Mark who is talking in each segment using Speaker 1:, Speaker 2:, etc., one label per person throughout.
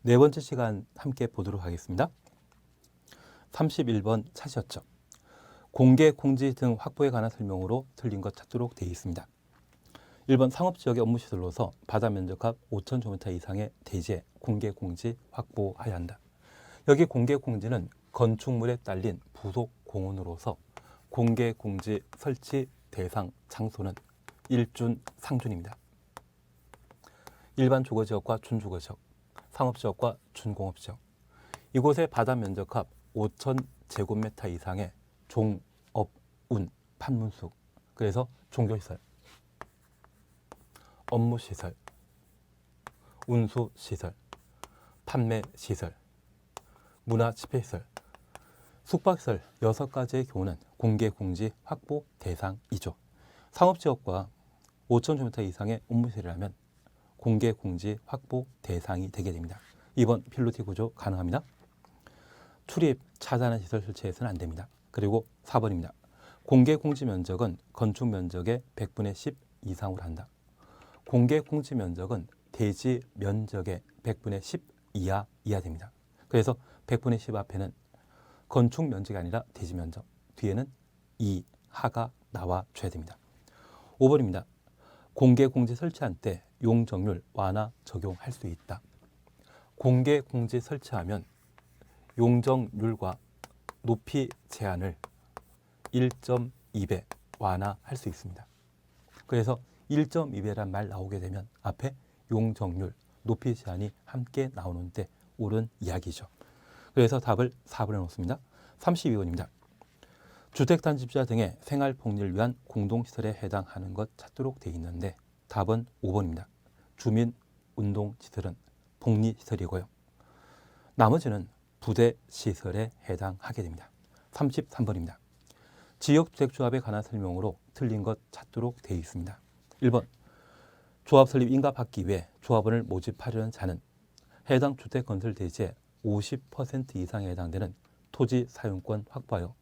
Speaker 1: 네 번째 시간 함께 보도록 하겠습니다. 31번 차시였죠. 공개 공지 등 확보에 관한 설명으로 틀린 것 찾도록 되어 있습니다. 1번 상업지역의 업무시설로서 바다 면적합 5,000제곱미터 이상의 대지에 공개 공지 확보해야 한다. 여기 공개 공지는 건축물에 딸린 부속 공원으로서 공개 공지 설치 대상 장소는 일준 상준입니다. 일반 주거지역과 준주거지역, 상업지역과 준공업지역, 이곳의 바다 면적합 5,000제곱미터 이상의 종, 업, 운, 판문수, 그래서 종교시설, 업무시설, 운수시설, 판매시설, 문화집회시설, 숙박시설 6가지의 경우는 공개공지 확보 대상이죠. 상업지역과 5,000제곱미터 이상의 업무시설이라면 공개공지 확보 대상이 되게 됩니다. 2번 필로티 구조 가능합니다. 출입, 차단한 시설 설치해서는 안 됩니다. 그리고 4번입니다. 공개공지 면적은 건축 면적의 100분의 10 이상으로 한다. 공개공지 면적은 대지 면적의 100분의 10 이하 됩니다. 그래서 100분의 10 앞에는 건축 면적이 아니라 대지 면적, 뒤에는 이하가 나와줘야 됩니다. 5번입니다. 공개공지 설치한 때 용적률 완화 적용할 수 있다. 공개공지 설치하면 용적률과 높이 제한을 1.2배 완화할 수 있습니다. 그래서 1.2배란 말 나오게 되면 앞에 용적률, 높이 제한이 함께 나오는데 옳은 이야기죠. 그래서 답을 4번에 놓습니다. 32번입니다. 주택단지주자 등의 생활복리를 위한 공동시설에 해당하는 것 찾도록 되어 있는데 답은 5번입니다. 주민운동시설은 복리시설이고요. 나머지는 부대시설에 해당하게 됩니다. 33번입니다. 지역주택조합에 관한 설명으로 틀린 것 찾도록 되어 있습니다. 1번 조합 설립 인가 받기 위해 조합원을 모집하려는 자는 해당 주택건설 대지의 50% 이상에 해당되는 토지 사용권 확보하여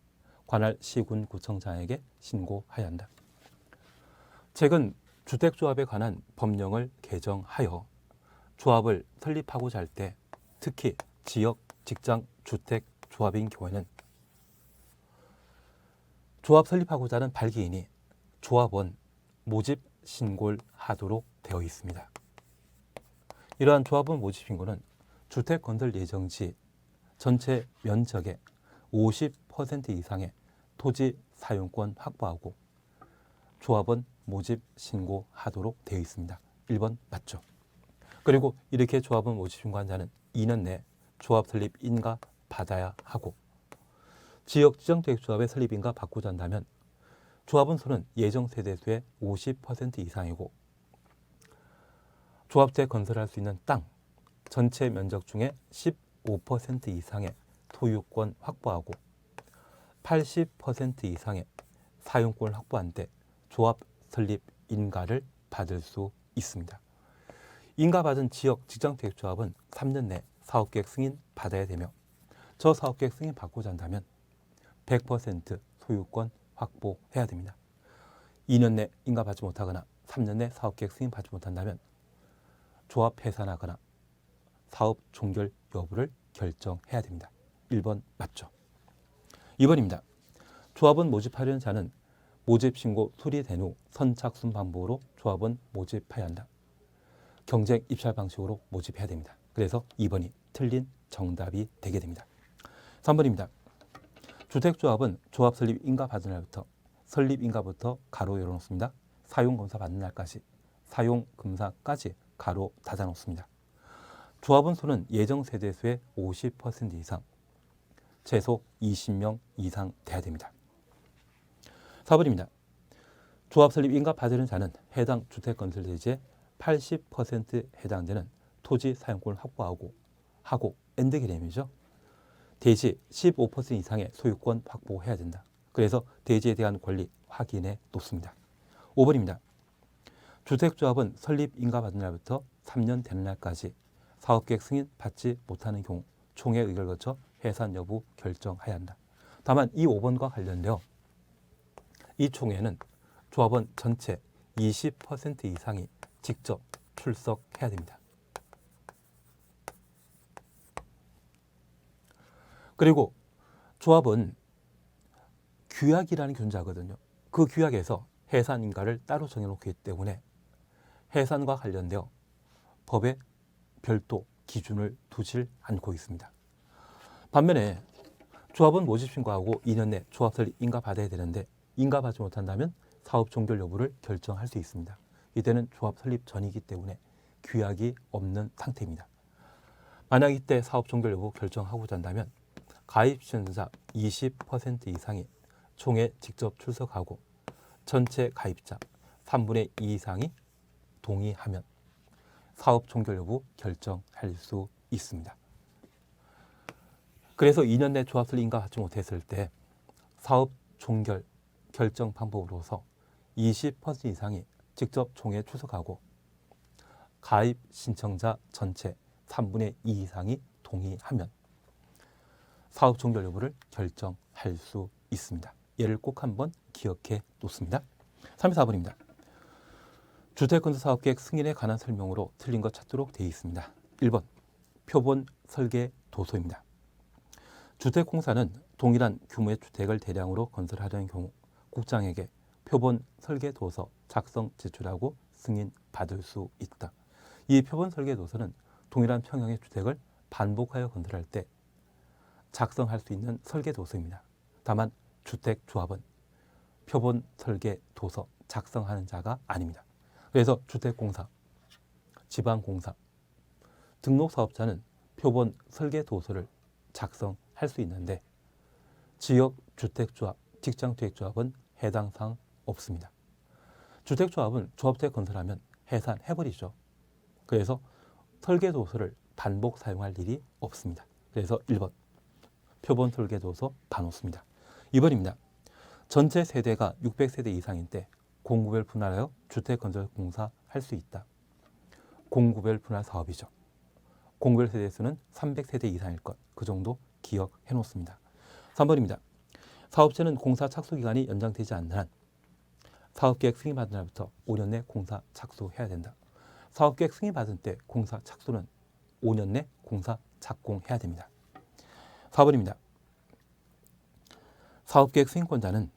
Speaker 1: 관할 시군구청장에게 신고해야 한다. 최근 주택조합에 관한 법령을 개정하여 조합을 설립하고자 할 때 특히 지역, 직장, 주택 조합인 경우에는 조합 설립하고자 하는 발기인이 조합원 모집 신고를 하도록 되어 있습니다. 이러한 조합원 모집 신고는 주택 건설 예정지 전체 면적의 50% 이상의 토지 사용권 확보하고 조합원 모집 신고하도록 되어 있습니다. 1번 맞죠? 그리고 이렇게 조합원 모집 신고한 자는 2년 내에 조합 설립 인가 받아야 하고 지역 지정주택조합의 설립 인가 받고자 한다면 조합원 수는 예정 세대수의 50% 이상이고 조합주택 건설할 수 있는 땅 전체 면적 중에 15% 이상의 소유권 확보하고 80% 이상의 사용권을 확보한 때 조합 설립 인가를 받을 수 있습니다. 인가받은 지역 직장주택조합은 3년 내 사업계획 승인 받아야 되며 저 사업계획 승인 받고자 한다면 100% 소유권 확보해야 됩니다. 2년 내 인가받지 못하거나 3년 내 사업계획 승인 받지 못한다면 조합 해산하거나 사업 종결 여부를 결정해야 됩니다. 1번 맞죠? 2번입니다. 조합원 모집하려는 자는 모집신고 수리된 후 선착순 방법으로 조합원 모집해야 한다. 경쟁 입찰 방식으로 모집해야 됩니다. 그래서 2번이 틀린 정답이 되게 됩니다. 3번입니다. 주택조합은 조합 설립 인가 받은 날부터 설립 인가부터 가로 열어놓습니다. 사용검사 받는 날까지 사용검사까지 가로 닫아놓습니다. 조합원 수는 예정 세대수의 50% 이상, 최소 20명 이상 돼야 됩니다. 4번입니다. 조합 설립 인가 받으려는 자는 해당 주택건설 대지의 80% 해당되는 토지 사용권을 확보하고 엔드 개념이죠. 대지 15% 이상의 소유권 확보해야 된다. 그래서 대지에 대한 권리 확인해 놓습니다. 5번입니다. 주택조합은 설립 인가 받은 날부터 3년 되는 날까지 사업계획 승인 받지 못하는 경우 총회 의결을 거쳐 해산 여부 결정해야 한다. 다만 이 5번과 관련되어 이 총회는 조합원 전체 20% 이상이 직접 출석해야 됩니다. 그리고 조합은 규약이라는 게 존재하거든요. 그 규약에서 해산인가를 따로 정해놓기 때문에 해산과 관련되어 법에 별도 기준을 두질 않고 있습니다. 반면에 조합은 모집 신고하고 2년 내 조합 설립 인가받아야 되는데 인가받지 못한다면 사업 종결 여부를 결정할 수 있습니다. 이때는 조합 설립 전이기 때문에 규약이 없는 상태입니다. 만약 이때 사업 종결 여부 결정하고자 한다면 가입 시청자 20% 이상이 총회 직접 출석하고 전체 가입자 3분의 2 이상이 동의하면 사업 종결 여부 결정할 수 있습니다. 그래서 2년 내 조합 설립 인가받지 못했을 때 사업 종결 결정 방법으로서 20% 이상이 직접 총회에 출석하고 가입 신청자 전체 3분의 2 이상이 동의하면 사업 종결 여부를 결정할 수 있습니다. 얘를 꼭 한번 기억해 놓습니다. 34번입니다. 주택건설사업계획 승인에 관한 설명으로 틀린 것 찾도록 되어 있습니다. 1번 표본 설계 도서입니다. 주택공사는 동일한 규모의 주택을 대량으로 건설하려는 경우 국장에게 표본 설계 도서 작성 제출하고 승인 받을 수 있다. 이 표본 설계 도서는 동일한 평형의 주택을 반복하여 건설할 때 작성할 수 있는 설계 도서입니다. 다만 주택조합은 표본 설계 도서 작성하는 자가 아닙니다. 그래서 주택공사, 지방공사, 등록사업자는 표본 설계 도서를 작성할 수 있는데 지역주택조합, 직장주택조합은 해당 사항 없습니다. 주택조합은 조합주택 건설하면 해산해버리죠. 그래서 설계도서를 반복 사용할 일이 없습니다. 그래서 1번 표본 설계도서 반없습니다. 2번입니다. 전체 세대가 600세대 이상인 때 공구별 분할하여 주택건설공사 할 수 있다. 공구별 분할 사업이죠. 공구별 세대 수는 300세대 이상일 것. 그 정도 기억해 놓습니다. 3번입니다. 사업체는 공사 착수기간이 연장되지 않는 한 사업계획 승인받은 날부터 5년 내 공사 착수해야 된다. 사업계획 승인받은 때 공사 착수는 5년 내 공사 착공해야 됩니다. 4번입니다. 사업계획 승인권자는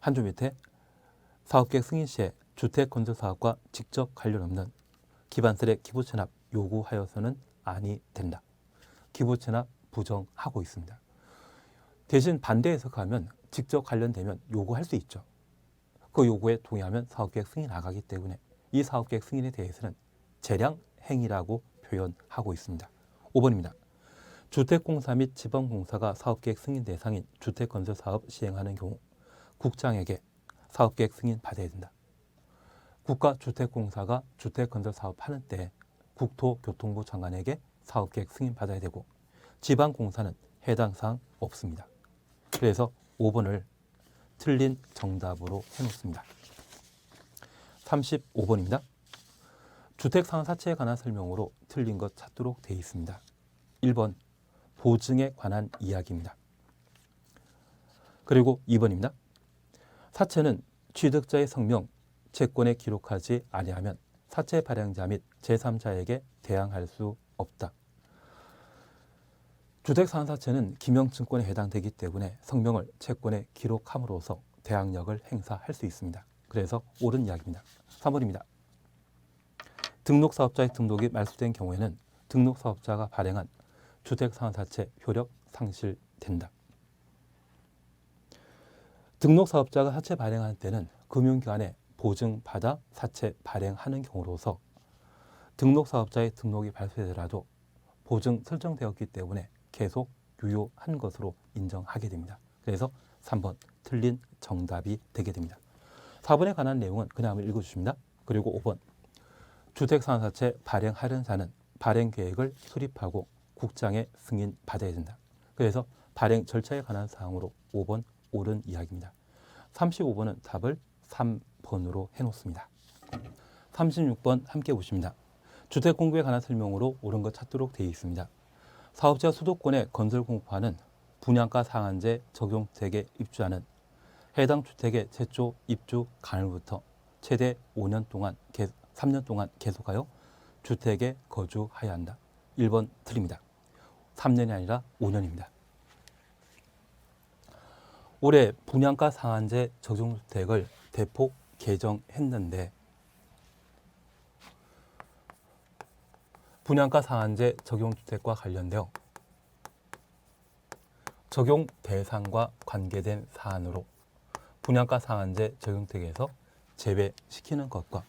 Speaker 1: 한 줄 밑에 사업계획 승인 시에 주택건설사업과 직접 관련 없는 기반설의 기부채납 요구하여서는 아니 된다. 기부채납 부정하고 있습니다. 대신 반대 해석하면 직접 관련되면 요구할 수 있죠. 그 요구에 동의하면 사업계획 승인 나가기 때문에 이 사업계획 승인에 대해서는 재량 행위라고 표현하고 있습니다. 5번입니다. 주택공사 및 지방공사가 사업계획 승인 대상인 주택건설사업 시행하는 경우 국장에게 사업계획 승인 받아야 된다. 국가주택공사가 주택건설사업 하는 때 국토교통부 장관에게 사업계획 승인 받아야 되고 지방공사는 해당 사항 없습니다. 그래서 5번을 틀린 정답으로 해놓습니다. 35번입니다. 주택상사채에 관한 설명으로 틀린 것 찾도록 되어 있습니다. 1번 보증에 관한 이야기입니다. 그리고 2번입니다. 사채는 취득자의 성명, 채권에 기록하지 아니하면 사채 발행자 및 제3자에게 대항할 수 없다. 주택상사채는 기명증권에 해당되기 때문에 성명을 채권에 기록함으로써 대항력을 행사할 수 있습니다. 그래서 옳은 이야기입니다. 3번입니다. 등록사업자의 등록이 말소된 경우에는 등록사업자가 발행한 주택상사채 효력 상실된다. 등록사업자가 사채 발행할 때는 금융기관에 보증받아 사채 발행하는 경우로서 등록사업자의 등록이 발소되더라도 보증 설정되었기 때문에 계속 유효한 것으로 인정하게 됩니다. 그래서 3번 틀린 정답이 되게 됩니다. 4번에 관한 내용은 그냥 한번 읽어주십니다. 그리고 5번 주택상사채 발행하려는 자는 발행계획을 수립하고 국장의 승인 받아야 된다. 그래서 발행 절차에 관한 사항으로 5번 옳은 이야기입니다. 35번은 답을 3번으로 해놓습니다. 36번 함께 보십니다. 주택공급에 관한 설명으로 옳은 것 찾도록 되어 있습니다. 사업자 수도권의 건설공급하는 분양가 상한제 적용주택에 입주하는 해당 주택의 최초 입주 가능부터 최대 3년 동안 계속하여 주택에 거주하여야 한다. 1번 틀립니다. 3년이 아니라 5년입니다. 올해 분양가 상한제 적용주택을 대폭 개정했는데 분양가 상한제 적용주택과 관련되어 적용 대상과 관계된 사안으로 분양가 상한제 적용주택에서 제외시키는 것과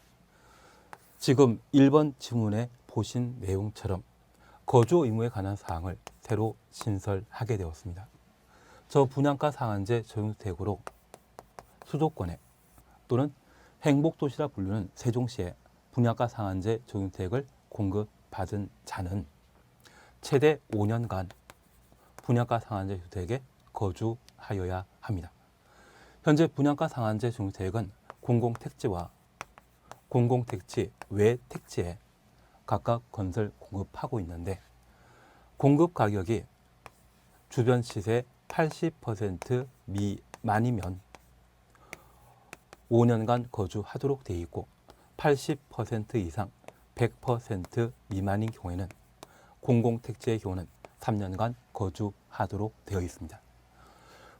Speaker 1: 지금 1번 지문에 보신 내용처럼 거주 의무에 관한 사항을 새로 신설하게 되었습니다. 저 분양가 상한제 적용주택으로 수도권에 또는 행복도시라 부르는 세종시에 분양가 상한제 적용주택을 공급받은 자는 최대 5년간 분양가 상한제 주택에 거주하여야 합니다. 현재 분양가 상한제 적용주택은 공공택지와 공공택지 외 택지에 각각 건설 공급하고 있는데 공급 가격이 주변 시세 80% 미만이면 5년간 거주하도록 되어 있고 80% 이상 100% 미만인 경우에는 공공택지의 경우는 3년간 거주하도록 되어 있습니다.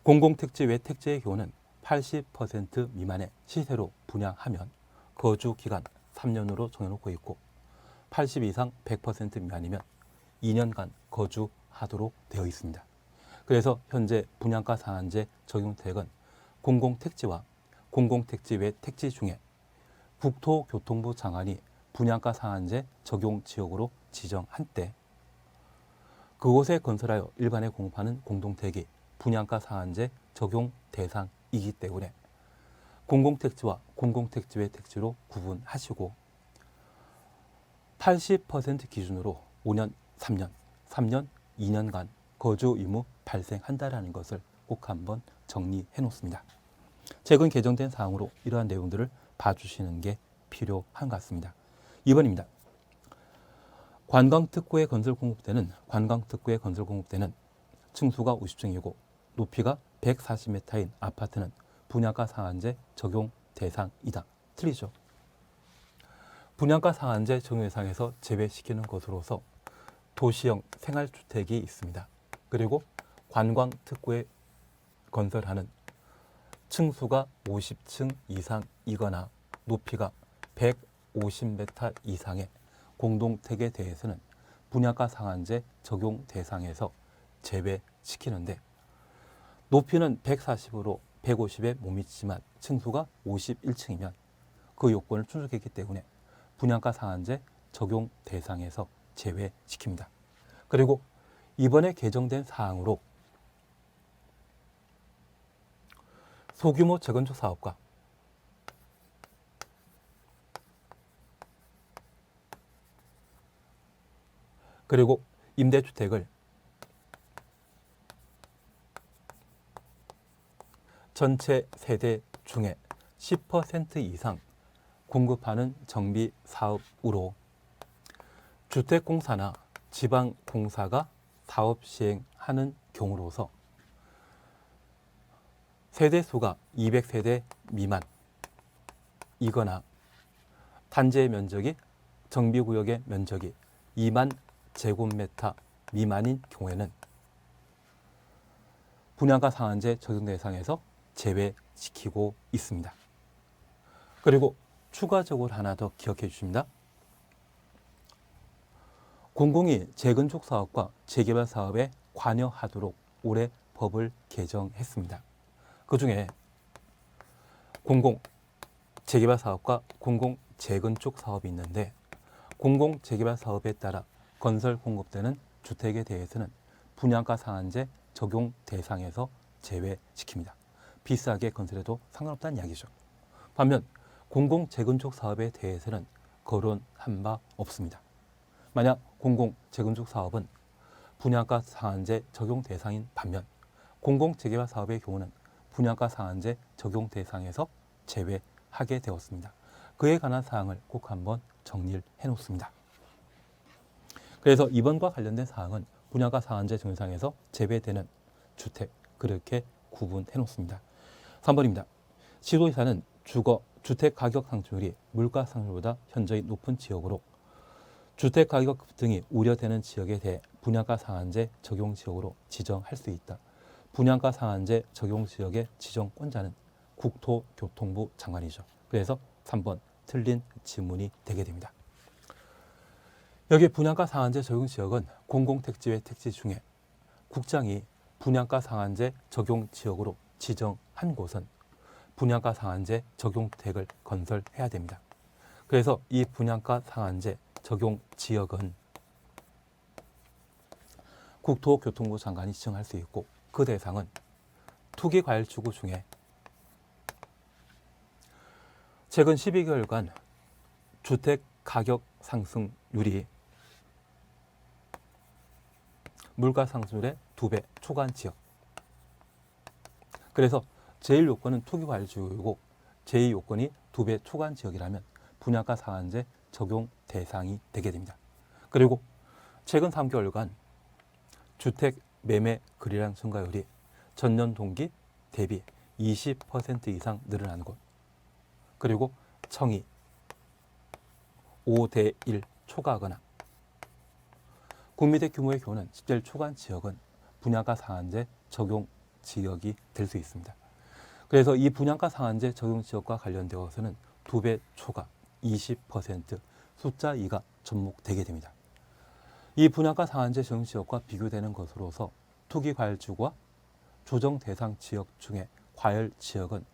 Speaker 1: 공공택지 외 택지의 경우는 80% 미만의 시세로 분양하면 거주기간 3년으로 정해놓고 있고 80 이상 100% 미만이면 2년간 거주하도록 되어 있습니다. 그래서 현재 분양가 상한제 적용주택은 공공택지와 공공택지 외 택지 중에 국토교통부 장관이 분양가 상한제 적용 지역으로 지정한 때 그곳에 건설하여 일반에 공급하는 공동택이 분양가 상한제 적용 대상이기 때문에 공공택지와 공공택지 외 택지로 구분하시고 80% 기준으로 5년, 3년, 3년, 2년간 거주 의무 발생한다라는 것을 꼭 한번 정리해 놓습니다. 최근 개정된 사항으로 이러한 내용들을 봐주시는 게 필요한 것 같습니다. 2번입니다. 관광특구에 건설 공급되는 층수가 50층이고 높이가 140m인 아파트는 분양가 상한제 적용 대상이다. 틀리죠? 분양가 상한제 적용 대상에서 제외시키는 것으로서 도시형 생활주택이 있습니다. 그리고 관광특구에 건설하는 층수가 50층 이상이거나 높이가 150m 이상의 공동택에 대해서는 분양가 상한제 적용 대상에서 제외시키는데 높이는 140으로 150에 못 미치지만 층수가 51층이면 그 요건을 충족했기 때문에 분양가 상한제 적용 대상에서 제외시킵니다. 그리고 이번에 개정된 사항으로 소규모 재건축 사업과 그리고 임대주택을 전체 세대 중에 10% 이상 공급하는 정비 사업으로 주택공사나 지방공사가 사업 시행하는 경우로서 세대수가 200세대 미만이거나 단지의 면적이 정비구역의 면적이 2만 제곱미터 미만인 경우에는 분양가 상한제 적용 대상에서 제외시키고 있습니다. 그리고 추가적으로 하나 더 기억해 주십니다. 공공이 재건축 사업과 재개발 사업에 관여하도록 올해 법을 개정했습니다. 그 중에 공공 재개발 사업과 공공 재건축 사업이 있는데 공공 재개발 사업에 따라 건설 공급되는 주택에 대해서는 분양가 상한제 적용 대상에서 제외시킵니다. 비싸게 건설해도 상관없다는 이야기죠. 반면 공공 재건축 사업에 대해서는 거론한 바 없습니다. 만약 공공 재건축 사업은 분양가 상한제 적용 대상인 반면 공공 재개발 사업의 경우는 분양가 상한제 적용 대상에서 제외하게 되었습니다. 그에 관한 사항을 꼭 한번 정리를 해놓습니다. 그래서 이번과 관련된 사항은 분양가 상한제 적용 대상에서 제외되는 주택 그렇게 구분해 놓습니다. 3번입니다. 시도지사는 주택 가격 상승률이 물가 상승률보다 현저히 높은 지역으로 주택 가격 등이 우려되는 지역에 대해 분양가 상한제 적용 지역으로 지정할 수 있다. 분양가 상한제 적용 지역의 지정권자는 국토교통부 장관이죠. 그래서 3번 틀린 지문이 되게 됩니다. 여기 분양가 상한제 적용 지역은 공공택지의 택지 중에 국장이 분양가 상한제 적용 지역으로 지정한 곳은 분양가 상한제 적용택을 건설해야 됩니다. 그래서 이 분양가 상한제 적용 지역은 국토교통부 장관이 지정할 수 있고 그 대상은 투기과열지구 중에 최근 12개월간 주택 가격 상승률이 물가 상승률의 2배 초과한 지역. 그래서 제1요건은 투기과열지구이고 제2요건이 2배 초과한 지역이라면 분양가 상한제 적용 대상이 되게 됩니다. 그리고 최근 3개월간 주택 매매 거래량 증가율이 전년 동기 대비 20% 이상 늘어난 곳, 그리고 청이 5대1 초과하거나 구미대 규모의 교는 10대1 초과한 지역은 분양가 상한제 적용 지역이 될 수 있습니다. 그래서 이 분양가 상한제 적용 지역과 관련되어서는 2배 초과 20% 숫자 2가 접목되게 됩니다. 이 분양가 상한제 적용 지역과 비교되는 것으로서 투기과열지구와 조정 대상 지역 중에 과열 지역은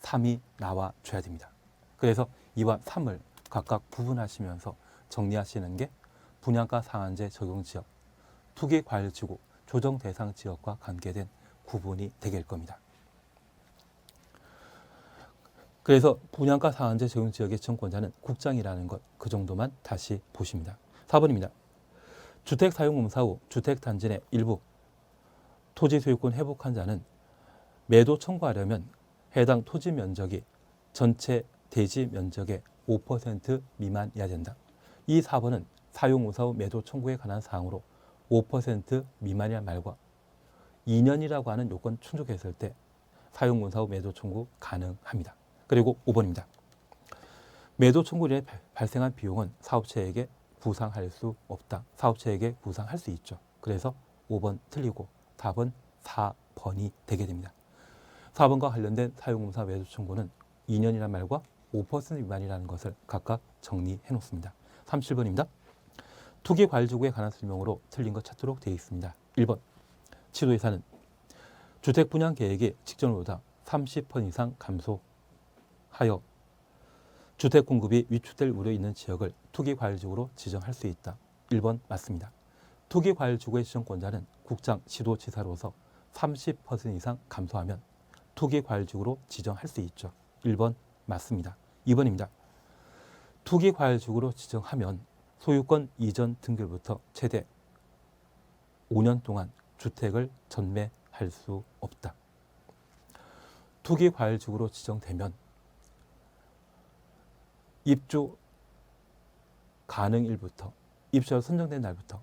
Speaker 1: 3이 나와줘야 됩니다. 그래서 2와 3을 각각 구분하시면서 정리하시는 게 분양가 상한제 적용 지역, 투기과열지구, 조정 대상 지역과 관계된 구분이 되게 될 겁니다. 그래서 분양가 상한제 적용 지역의 지정권자는 국장이라는 것, 그 정도만 다시 보십니다. 4번입니다. 주택 사용공사 후 주택단지 내 일부 토지 소유권 회복한 자는 매도 청구하려면 해당 토지 면적이 전체 대지 면적의 5% 미만이어야 된다. 이 4번은 사용공사 후 매도 청구에 관한 사항으로 5% 미만이라는 말과 2년이라고 하는 요건 충족했을 때 사용공사 후 매도 청구 가능합니다. 그리고 5번입니다. 매도 청구로 발생한 비용은 사업체에게 부상할 수 없다. 사업체에게 부상할 수 있죠. 그래서 5번 틀리고 답은 4번이 되게 됩니다. 4번과 관련된 사용공사 매도 청구는 2년이라는 말과 5% 미만이라는 것을 각각 정리해 놓습니다. 37번입니다. 투기과열지구에 관한 설명으로 틀린 것 찾도록 되어 있습니다. 1번 지도의사는 주택 분양 계획이 직전보다 30% 이상 감소하여 주택 공급이 위축될 우려 있는 지역을 투기과열지구로 지정할 수 있다. 1번 맞습니다. 투기과열지구의 지정권자는 국장, 시도지사로서 30% 이상 감소하면 투기과열지구로 지정할 수 있죠. 1번 맞습니다. 2번입니다. 투기과열지구로 지정하면 소유권 이전 등기부터 최대 5년 동안 주택을 전매할 수 없다. 투기과열지구로 지정되면 입주 가능일부터 입주가 선정된 날부터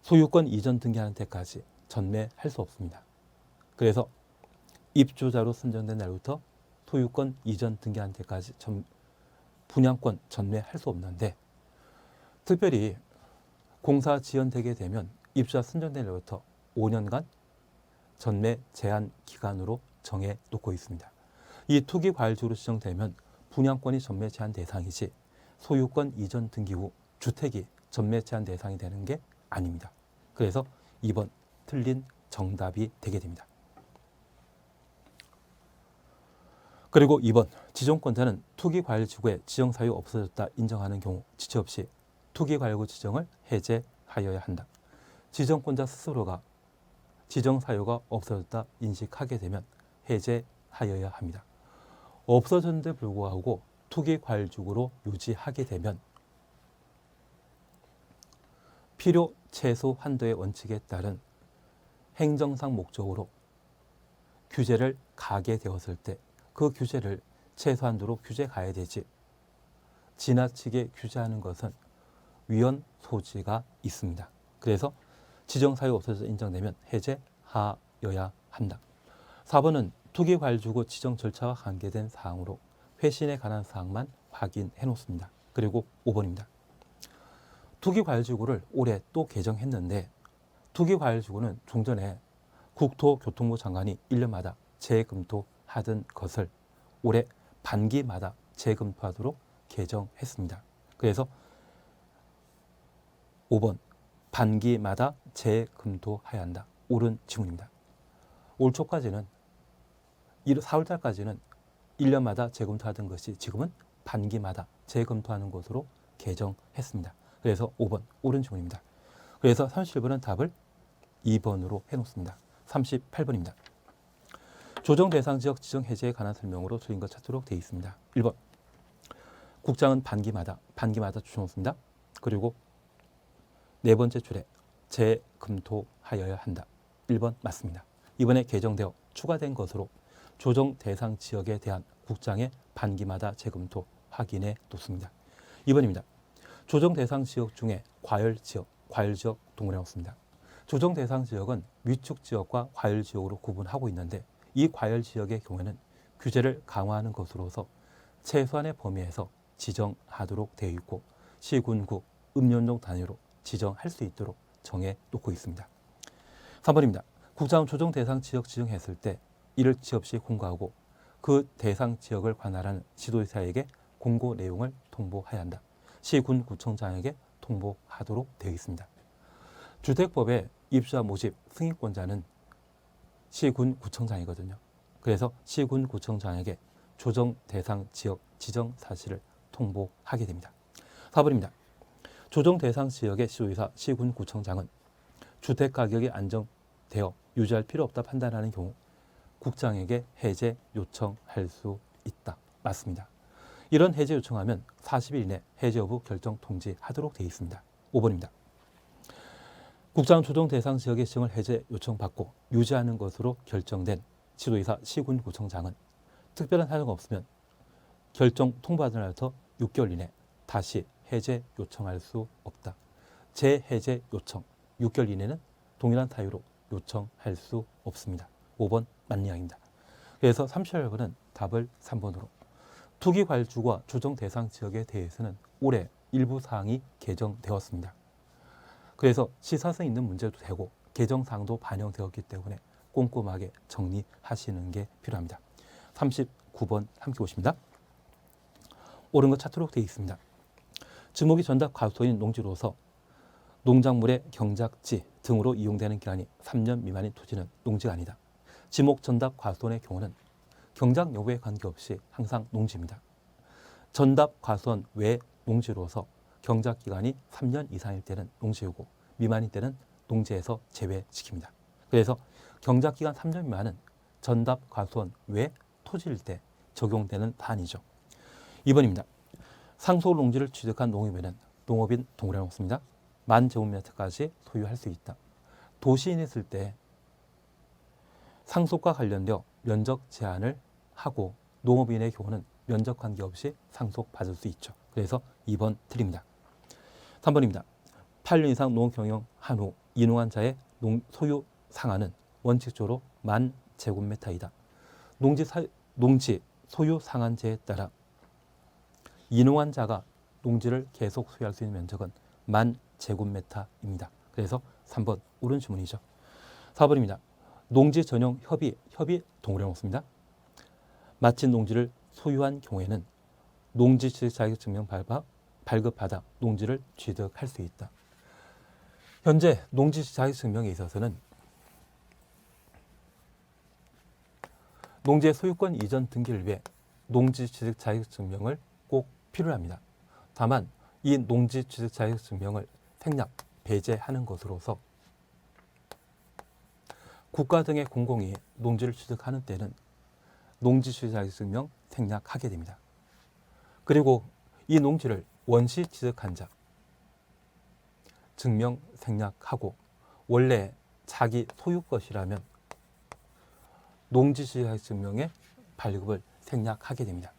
Speaker 1: 소유권 이전 등기하는 데까지 전매할 수 없습니다. 그래서 입주자로 선정된 날부터 소유권 이전 등기하는 데까지 분양권 전매할 수 없는데 특별히 공사 지연되게 되면 입주자 선정된 날부터 5년간 전매 제한 기간으로 정해 놓고 있습니다. 이 투기과열지구로 지정되면 분양권이 전매 제한 대상이지 소유권 이전 등기 후 주택이 전매 제한 대상이 되는 게 아닙니다. 그래서 2번 틀린 정답이 되게 됩니다. 그리고 2번 지정권자는 투기과열지구의 지정사유 없어졌다 인정하는 경우 지체 없이 투기과열지구 지정을 해제하여야 한다. 지정권자 스스로가 지정사유가 없어졌다 인식하게 되면 해제하여야 합니다. 없어졌는데 불구하고 투기과열지구로 유지하게 되면 필요 최소 한도의 원칙에 따른 행정상 목적으로 규제를 가게 되었을 때 그 규제를 최소한도로 규제 가야 되지 지나치게 규제하는 것은 위헌 소지가 있습니다. 그래서 지정사유 없어져서 인정되면 해제하여야 한다. 4번은 투기과열지구 지정 절차와 관계된 사항으로 회신에 관한 사항만 확인해 놓습니다. 그리고 5번입니다. 투기과열지구를 올해 또 개정했는데 투기과열지구는 종전에 국토교통부 장관이 1년마다 재검토하던 것을 올해 반기마다 재검토하도록 개정했습니다. 그래서 5번 반기마다 재검토해야 한다. 옳은 지문입니다. 올 초까지는 4월달까지는 1년마다 재검토하던 것이 지금은 반기마다 재검토하는 것으로 개정했습니다. 그래서 5번 옳은 지문입니다. 그래서 37번은 답을 2번으로 해놓습니다. 38번입니다. 조정 대상 지역 지정 해제에 관한 설명으로 틀린 것 찾도록 되어 있습니다. 1번 국장은 반기마다 주셔놓습니다. 그리고 네 번째 줄에 재검토하여야 한다. 1번 맞습니다. 이번에 개정되어 추가된 것으로 조정 대상 지역에 대한 국장의 반기마다 재검토 확인해 놓습니다. 2번입니다. 조정 대상 지역 중에 과열 지역 동그라미 놓습니다. 조정 대상 지역은 위축 지역과 과열 지역으로 구분하고 있는데 이 과열 지역의 경우에는 규제를 강화하는 것으로서 최소한의 범위에서 지정하도록 되어 있고 시군구, 읍면동 단위로 지정할 수 있도록 정해 놓고 있습니다. 3번입니다. 국장은 조정 대상 지역 지정했을 때 이를 지체 없이 공고하고 그 대상 지역을 관할하는 지도사에게 공고 내용을 통보해야 한다. 시군 구청장에게 통보하도록 되어 있습니다. 주택법의 입주자 모집 승인권자는 시군 구청장이거든요. 그래서 시군 구청장에게 조정 대상 지역 지정 사실을 통보하게 됩니다. 4번입니다. 조정 대상 지역의 시도지사 시군 구청장은 주택 가격이 안정되어 유지할 필요 없다 판단하는 경우 국장에게 해제 요청할 수 있다. 맞습니다. 이런 해제 요청하면 40일 이내 해제 여부 결정 통지하도록 되어 있습니다. 5번입니다. 국장은 조정 대상 지역의 지정을 해제 요청받고 유지하는 것으로 결정된 지도이사 시군구청장은 특별한 사유가 없으면 결정 통보하던 날부터 6개월 이내 다시 해제 요청할 수 없다. 재해제 요청 6개월 이내는 동일한 사유로 요청할 수 없습니다. 5번 맞는 이야기입니다. 그래서 38번은 답을 3번으로 투기과열지구와 조정 대상 지역에 대해서는 올해 일부 사항이 개정되었습니다. 그래서 시사성 있는 문제도 되고 개정사항도 반영되었기 때문에 꼼꼼하게 정리하시는 게 필요합니다. 39번 함께 보십니다. 옳은 것 찾도록 되어 있습니다. 지목이 전답 과수인 농지로서 농작물의 경작지 등으로 이용되는 기간이 3년 미만인 토지는 농지가 아니다. 지목 전답 과수원의 경우는 경작 여부에 관계없이 항상 농지입니다. 전답 과수원 외 농지로서 경작 기간이 3년 이상일 때는 농지이고 미만일 때는 농지에서 제외시킵니다. 그래서 경작 기간 3년 미만은 전답 과수원 외 토지일 때 적용되는 사안이죠. 2번입니다. 상속 농지를 취득한 농업인은 농업인 동그라미 놓습니다. 10,000제곱미터까지 소유할 수 있다. 도시인이 있을 때 상속과 관련되어 면적 제한을 하고 농업인의 경우는 면적 관계없이 상속받을 수 있죠. 그래서 2번 틀립니다. 3번입니다. 8년 이상 농업 경영한 후 인용한 자의 소유 상한은 원칙적으로 10,000제곱미터이다. 농지 소유 상한제에 따라 인용한 자가 농지를 계속 소유할 수 있는 면적은 10,000제곱미터입니다. 그래서 3번 옳은 질문이죠. 4번입니다. 농지 전용 협의 동그라미 놓습니다. 마친 농지를 소유한 경우에는 농지 취득 자격증명 발급받아 농지를 취득할 수 있다. 현재 농지 자격증명에 있어서는 농지의 소유권 이전 등기를 위해 농지 취득 자격증명을 꼭 필요로 합니다. 다만 이 농지 취득 자격증명을 생략, 배제하는 것으로서 국가 등의 공공이 농지를 취득하는 때는 농지 취득 자격증명 생략하게 됩니다. 그리고 이 농지를 원시 취득한 자 증명 생략하고 원래 자기 소유 것이라면 농지 취득 자격증명의 발급을 생략하게 됩니다.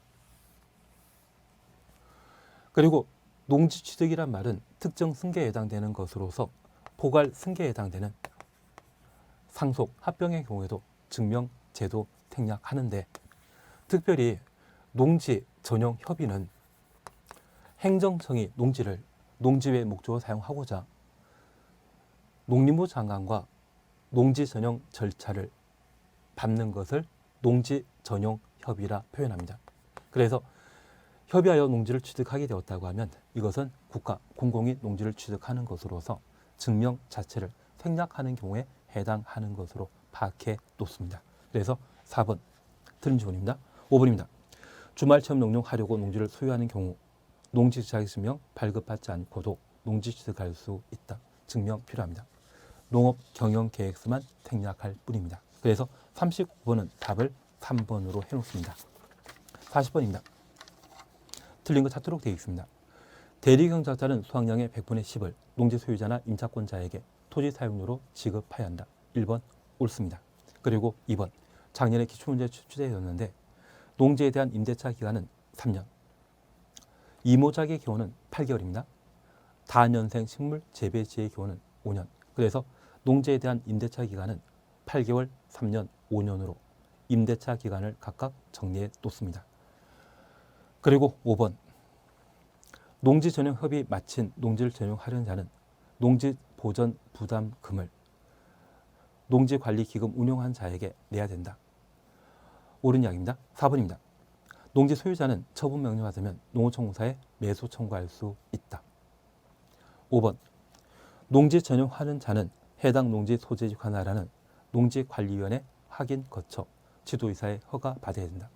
Speaker 1: 그리고 농지 취득이란 말은 특정 승계에 해당되는 것으로서 포괄 승계에 해당되는 상속, 합병의 경우에도 증명 제도 생략하는데 특별히 농지 전용 협의는 행정청이 농지를 농지 외 목적으로 사용하고자 농림부 장관과 농지 전용 절차를 밟는 것을 농지 전용 협의라 표현합니다. 그래서 협의하여 농지를 취득하게 되었다고 하면 이것은 국가 공공이 농지를 취득하는 것으로서 증명 자체를 생략하는 경우에 해당하는 것으로 파악해 놓습니다. 그래서 4번 틀린 질문입니다. 5번입니다. 주말 체험 농용 하려고 농지를 소유하는 경우 농지 자격증명 발급받지 않고도 농지 취득할 수 있다. 증명 필요합니다. 농업 경영 계획서만 생략할 뿐입니다. 그래서 39번은 답을 3번으로 해놓습니다. 40번입니다. 틀린 거 찾도록 되어 있습니다. 대리경작자는 수확량의 100분의 10을 농지 소유자나 임차권자에게 토지 사용료로 지급해야 한다. 1번 옳습니다. 그리고 2번 작년에 기출문제 출제되었는데 농지에 대한 임대차 기간은 3년, 이모작의 경우는 8개월입니다. 다년생 식물 재배지의 경우는 5년. 그래서 농지에 대한 임대차 기간은 8개월, 3년, 5년으로 임대차 기간을 각각 정리해 놓습니다. 그리고 5번 농지 전용 협의 마친 농지를 전용하려는 자는 농지 보전 부담금을 농지관리기금 운용한 자에게 내야 된다. 옳은 이야기입니다. 4번입니다. 농지 소유자는 처분 명령을 받으면 농어촌공사에 매수 청구할 수 있다. 5번 농지 전용하는 자는 해당 농지 소재지 관할하는 농지관리위원회 확인 거쳐 지도이사의 허가 받아야 된다.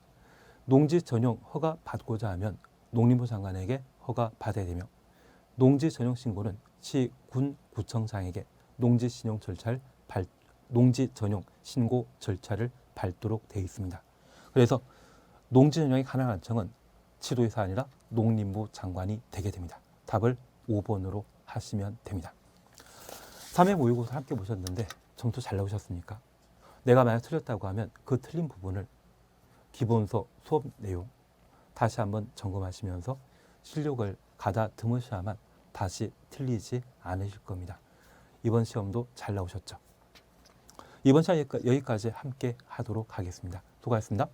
Speaker 1: 농지 전용 허가 받고자 하면 농림부 장관에게 허가 받아야 되며 농지 전용 신고는 시, 군, 구청장에게 농지 전용 신고 절차를 밟도록 되어 있습니다. 그래서 농지 전용이 가능한 청은 지도이사 아니라 농림부 장관이 되게 됩니다. 답을 5번으로 하시면 됩니다. 3회 모의고사 함께 보셨는데 점수 잘 나오셨습니까? 내가 만약 틀렸다고 하면 그 틀린 부분을 기본서 수업 내용 다시 한번 점검하시면서 실력을 가다듬으셔야만 다시 틀리지 않으실 겁니다. 이번 시험도 잘 나오셨죠? 이번 시간 여기까지 함께 하도록 하겠습니다. 수고하셨습니다.